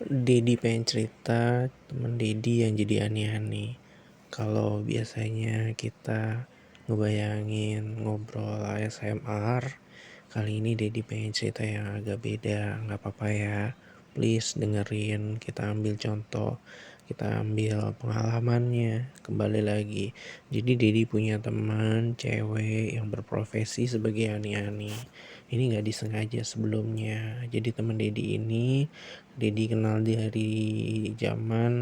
Dedi pengen cerita temen Dedi yang jadi aneh-aneh. Kalau biasanya kita ngebayangin ngobrol ASMR, kali ini Dedi pengen cerita yang agak beda. Nggak apa-apa ya, please dengerin. Kita ambil contoh, kita ambil pengalamannya. Kembali lagi, jadi Dedi punya teman cewek yang berprofesi sebagai aneh-aneh. Ini nggak disengaja sebelumnya. Jadi teman Dedi ini kenal dari zaman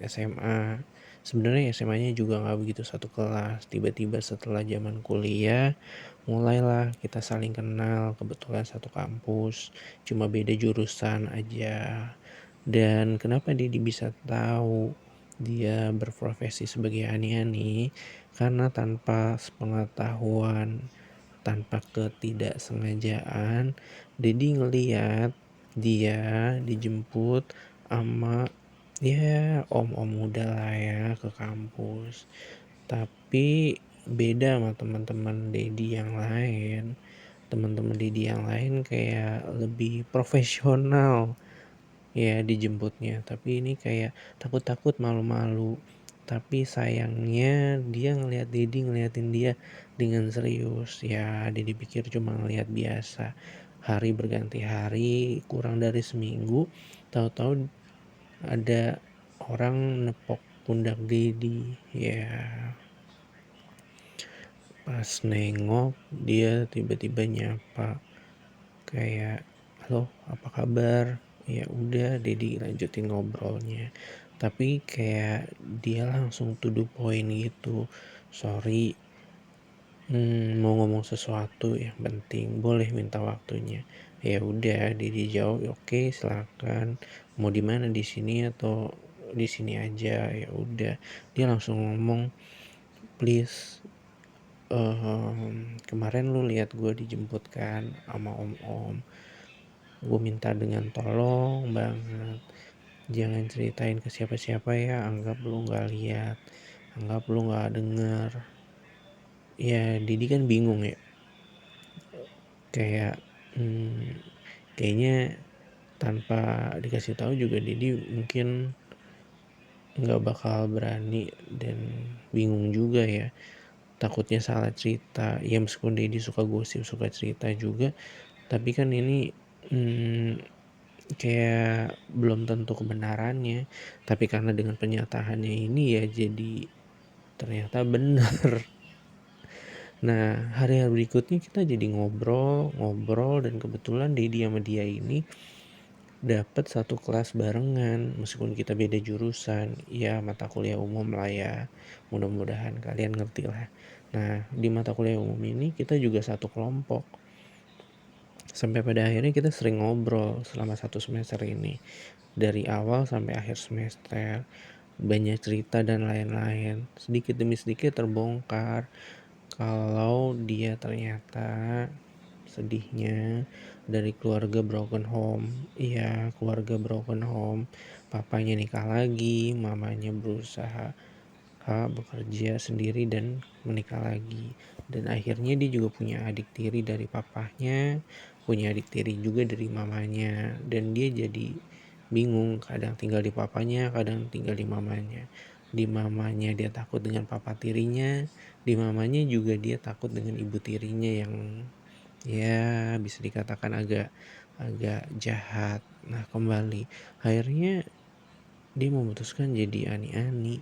SMA. Sebenarnya SMA-nya juga nggak begitu satu kelas. Tiba-tiba setelah zaman kuliah, mulailah kita saling kenal. Kebetulan satu kampus, cuma beda jurusan aja. Dan kenapa Dedi bisa tahu dia berprofesi sebagai ani-ani? Karena tanpa sepengetahuan, tanpa ketidaksengajaan, Dedi ngeliat dia dijemput sama ya om-om muda lah ya ke kampus. Tapi beda sama teman-teman Dedi yang lain. Teman-teman Dedi yang lain kayak lebih profesional ya dijemputnya. Tapi ini kayak takut-takut, malu-malu. Tapi sayangnya dia ngelihat Dedi ngeliatin dia dengan serius. Ya Dedi pikir cuma ngelihat biasa. Hari berganti hari, kurang dari seminggu, tahu-tahu ada orang nepok pundak Dedi. Ya pas nengok dia tiba-tiba nyapa kayak, halo apa kabar? Ya udah Dedi lanjutin ngobrolnya. Tapi kayak dia langsung to the point gitu. Sorry, mau ngomong sesuatu yang penting, boleh minta waktunya? Ya udah Dedi jawab, oke silakan. Mau di mana, di sini atau di sini aja? Ya udah. Dia langsung ngomong, please, kemarin lu lihat gue dijemput kan sama om-om. Gue minta dengan tolong banget, jangan ceritain ke siapa-siapa ya, anggap lu nggak lihat, anggap lu nggak denger. Ya Didi kan bingung ya, kayak kayaknya tanpa dikasih tahu juga Didi mungkin nggak bakal berani dan bingung juga ya, takutnya salah cerita. Ya meskipun Didi suka gosip, suka cerita juga, tapi kan ini kayak belum tentu kebenarannya. Tapi karena dengan penyataannya ini ya jadi ternyata benar. Nah hari-hari berikutnya kita jadi ngobrol dan kebetulan Dedi sama dia ini dapat satu kelas barengan meskipun kita beda jurusan. Ya mata kuliah umum lah ya, mudah-mudahan kalian ngerti lah. Nah di mata kuliah umum ini kita juga satu kelompok. Sampai pada akhirnya kita sering ngobrol selama satu semester ini. Dari awal sampai akhir semester. Banyak cerita dan lain-lain. Sedikit demi sedikit terbongkar kalau dia ternyata sedihnya dari keluarga broken home. Iya, keluarga broken home. Papanya nikah lagi, mamanya berusaha bekerja sendiri dan menikah lagi. Dan akhirnya dia juga punya adik tiri dari papahnya, punya adik tiri juga dari mamanya. Dan dia jadi bingung, kadang tinggal di papanya, kadang tinggal di mamanya. Di mamanya dia takut dengan papa tirinya, di mamanya juga dia takut dengan ibu tirinya yang ya bisa dikatakan agak agak jahat. Nah kembali akhirnya dia memutuskan jadi ani-ani.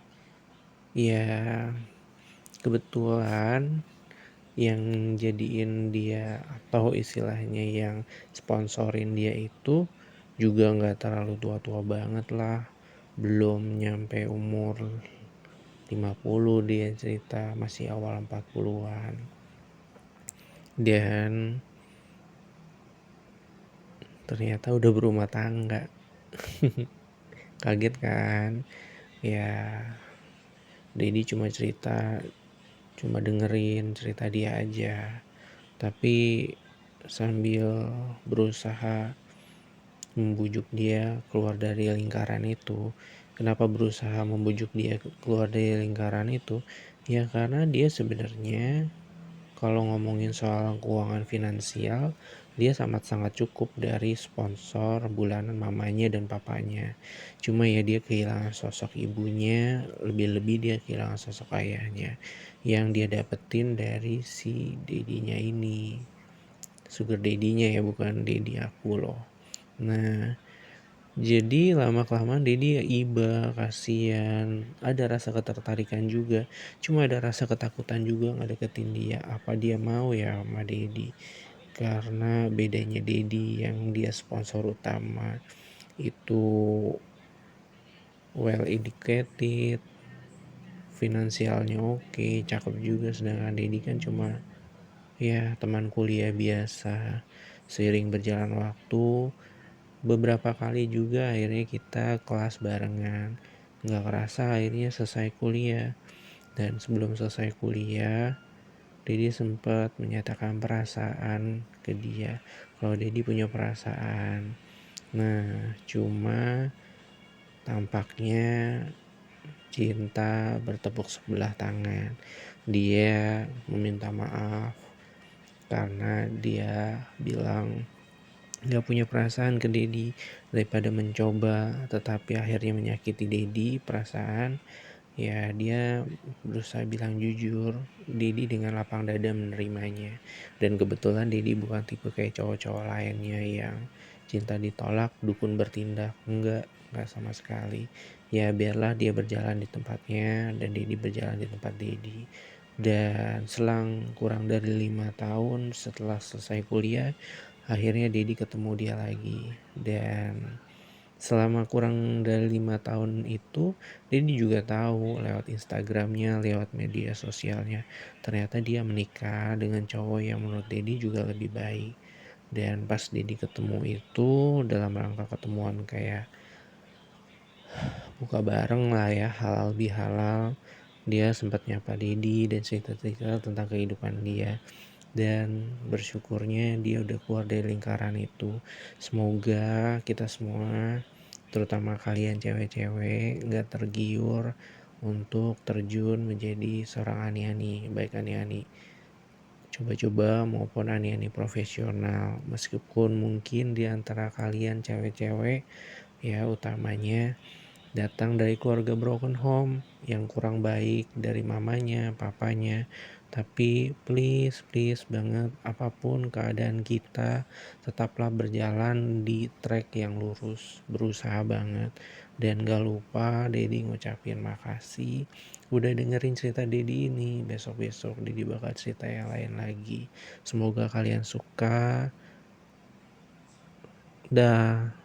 Ya kebetulan yang jadiin dia atau istilahnya yang sponsorin dia itu juga nggak terlalu tua-tua banget lah, belum nyampe umur 50, dia cerita masih awal 40-an. Dan ternyata udah berumah tangga. Kaget kan? Ya Dedi cuma cerita, cuma dengerin cerita dia aja, tapi sambil berusaha membujuk dia keluar dari lingkaran itu. Kenapa berusaha membujuk dia keluar dari lingkaran itu? Ya karena dia sebenarnya kalau ngomongin soal keuangan finansial, dia sangat-sangat cukup dari sponsor bulanan mamanya dan papanya. Cuma ya dia kehilangan sosok ibunya, lebih-lebih dia kehilangan sosok ayahnya yang dia dapetin dari si dedinya ini. Sugar daddy-nya ya, bukan daddy aku loh. Nah, jadi lama-kelamaan Dedi ya iba, kasihan, ada rasa ketertarikan juga, cuma ada rasa ketakutan juga ngedeketin dia. Apa dia mau ya sama Dedi? Karena bedanya Dedi yang dia sponsor utama itu well educated, finansialnya oke, cakep juga, sedangkan Dedi kan cuma ya teman kuliah biasa. Seiring berjalan waktu, beberapa kali juga akhirnya kita kelas barengan. Nggak kerasa akhirnya selesai kuliah. Dan sebelum selesai kuliah, Dedi sempat menyatakan perasaan ke dia. Kalau Dedi punya perasaan. Nah, cuma tampaknya cinta bertepuk sebelah tangan. Dia meminta maaf karena dia bilang nggak punya perasaan ke Dedi, daripada mencoba tetapi akhirnya menyakiti Dedi perasaan, ya dia berusaha bilang jujur. Dedi dengan lapang dada menerimanya, dan kebetulan Dedi bukan tipe kayak cowok-cowok lainnya yang cinta ditolak dukun bertindak. Enggak sama sekali. Ya biarlah dia berjalan di tempatnya dan Dedi berjalan di tempat Dedi. Dan selang kurang dari 5 tahun setelah selesai kuliah, akhirnya Dedi ketemu dia lagi. Dan selama kurang dari 5 tahun itu, Dedi juga tahu lewat Instagramnya, lewat media sosialnya, ternyata dia menikah dengan cowok yang menurut Dedi juga lebih baik. Dan pas Dedi ketemu itu dalam rangka ketemuan kayak buka bareng lah ya, halal bihalal, dia sempat nyapa Dedi dan cerita-cerita tentang kehidupan dia. Dan bersyukurnya dia udah keluar dari lingkaran itu. Semoga kita semua, terutama kalian cewek-cewek, gak tergiur untuk terjun menjadi seorang ani-ani, baik ani-ani coba-coba maupun ani-ani profesional. Meskipun mungkin di antara kalian cewek-cewek ya utamanya datang dari keluarga broken home yang kurang baik dari mamanya, papanya. Tapi please, please banget, apapun keadaan kita, tetaplah berjalan di track yang lurus. Berusaha banget. Dan gak lupa Dedi ngucapin makasih udah dengerin cerita Dedi ini. Besok-besok Dedi bakal cerita yang lain lagi. Semoga kalian suka. Dah.